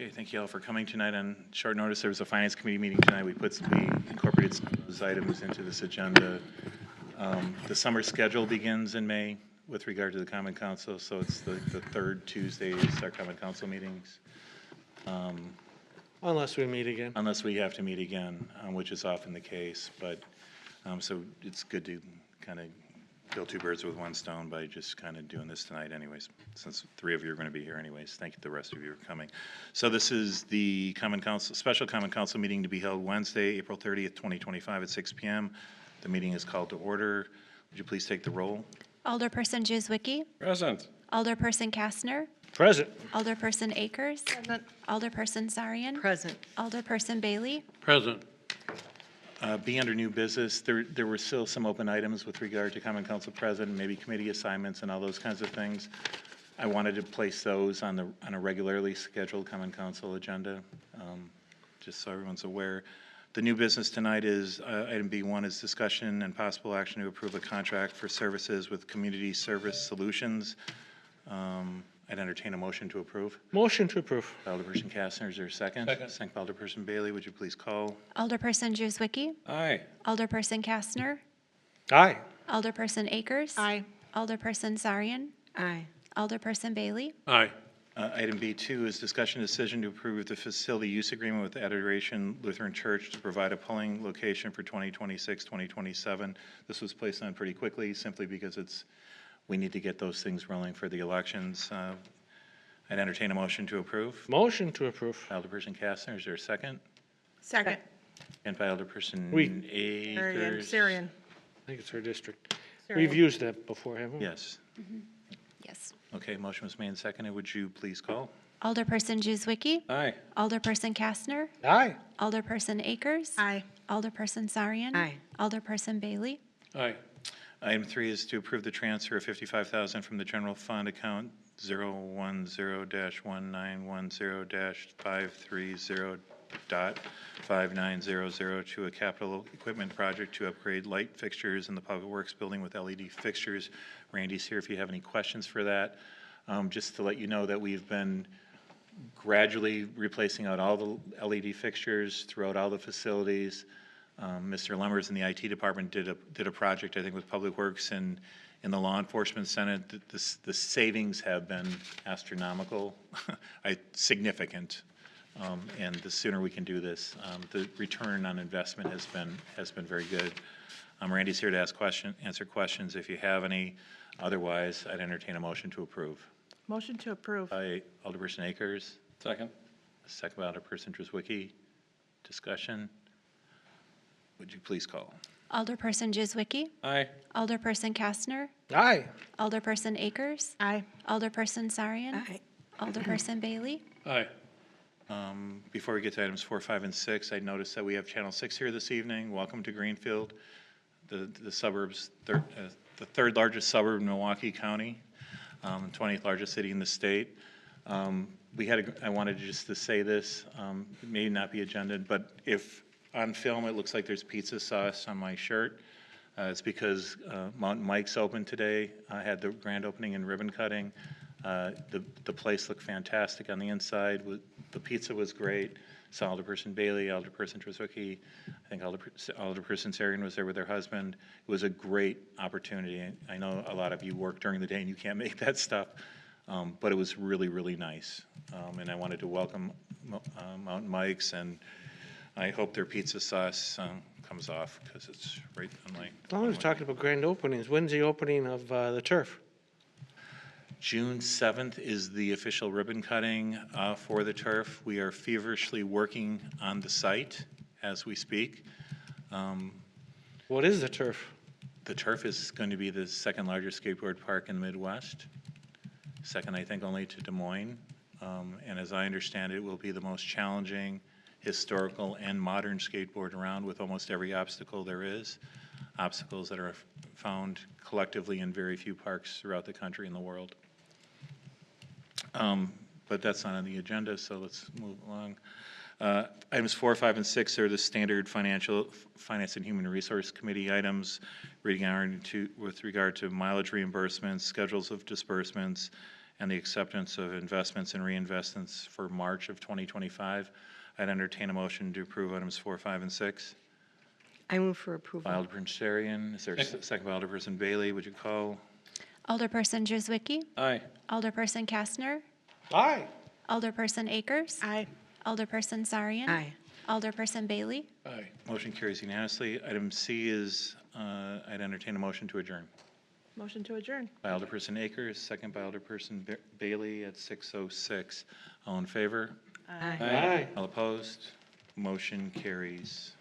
Okay, thank you all for coming tonight on short notice. There was a finance committee meeting tonight. We incorporated some of those items into this agenda. The summer schedule begins in May with regard to the Common Council, so it's the third Tuesday is our Common Council meetings. Unless we meet again. Unless we have to meet again, which is often the case, but, so it's good to kind of kill two birds with one stone by just kind of doing this tonight anyways, since three of you are going to be here anyways. Thank you to the rest of you for coming. So this is the special Common Council meeting to be held Wednesday, April 30th, 2025 at 6 p.m. The meeting is called to order. Would you please take the roll? Alderperson Juzwicki. Present. Alderperson Kastner. Present. Alderperson Akers. Present. Alderperson Sarian. Present. Alderperson Bailey. Present. Be under new business. There were still some open items with regard to Common Council President, maybe committee assignments and all those kinds of things. I wanted to place those on a regularly scheduled Common Council agenda, just so everyone's aware. The new business tonight is item B1 is discussion and possible action to approve a contract for services with Community Service Solutions. I'd entertain a motion to approve. Motion to approve. Alderperson Kastner, is there a second? Second by Alderperson Bailey. Would you please call? Alderperson Juzwicki. Aye. Alderperson Kastner. Aye. Alderperson Akers. Aye. Alderperson Sarian. Aye. Alderperson Bailey. Aye. Item B2 is discussion decision to approve the facility use agreement with Adoration Lutheran Church to provide a polling location for 2026-2027. This was placed on pretty quickly simply because we need to get those things rolling for the elections. I'd entertain a motion to approve. Motion to approve. Alderperson Kastner, is there a second? Second. And by Alderperson We. Akers. Syrian. I think it's her district. Syrian. We've used that before, haven't we? Yes. Yes. Okay, motion was made and seconded. Would you please call? Alderperson Juzwicki. Aye. Alderperson Kastner. Aye. Alderperson Akers. Aye. Alderperson Sarian. Aye. Alderperson Bailey. Aye. Item 3 is to approve the transfer of $55,000 from the general fund account 010-1910.530.5900 to a capital equipment project to upgrade light fixtures in the Public Works building with LED fixtures. Randy's here if you have any questions for that. Just to let you know that we've been gradually replacing out all the LED fixtures throughout all the facilities. Mr. Lumbers in the IT department did a project, I think, with Public Works and in the law enforcement center. The savings have been astronomical, significant, and the sooner we can do this, the return on investment has been very good. Randy's here to answer questions if you have any. Otherwise, I'd entertain a motion to approve. Motion to approve. By Alderperson Akers, Second. second by Alderperson Juzwicki. Discussion. Would you please call? Alderperson Juzwicki. Aye. Alderperson Kastner. Aye. Alderperson Akers. Aye. Alderperson Sarian. Aye. Alderperson Bailey. Aye. Before we get to items 4, 5, and 6, I noticed that we have Channel 6 here this evening. Welcome to Greenfield, the suburbs, the third largest suburb in Milwaukee County, 20th largest city in the state. I wanted just to say this, it may not be agended, but if on film it looks like there's pizza sauce on my shirt, it's because Mountain Mike's open today. I had the grand opening and ribbon cutting. The place looked fantastic on the inside. The pizza was great. Saw Alderperson Bailey, Alderperson Juzwicki, I think Alderperson Sarian was there with her husband. It was a great opportunity. I know a lot of you work during the day and you can't make that stuff, but it was really, really nice. And I wanted to welcome Mountain Mike's, and I hope their pizza sauce comes off because it's right on my. As long as we're talking about grand openings, when's the opening of the turf? June 7th is the official ribbon cutting for the turf. We are feverishly working on the site as we speak. What is the turf? The turf is going to be the second largest skateboard park in the Midwest. Second, I think, only to Des Moines. And as I understand it, it will be the most challenging historical and modern skateboard around with almost every obstacle there is. Obstacles that are found collectively in very few parks throughout the country and the world. But that's not on the agenda, so let's move along. Items 4, 5, and 6 are the standard Finance and Human Resource Committee items with regard to mileage reimbursements, schedules of disbursements, and the acceptance of investments and reinvestments for March of 2025. I'd entertain a motion to approve items 4, 5, and 6. I move for approval. By Alderperson Sarian, is there a second by Alderperson Bailey? Would you call? Alderperson Drzwicki. Aye. Alderperson Kastner. Aye. Alderperson Akers. Aye. Alderperson Sarian. Aye. Alderperson Bailey. Aye. Motion carries unanimously. Item C is, I'd entertain a motion to adjourn. Motion to adjourn. By Alderperson Akers, second by Alderperson Bailey at 6:06. All in favor? Aye. Aye. All opposed? Motion carries.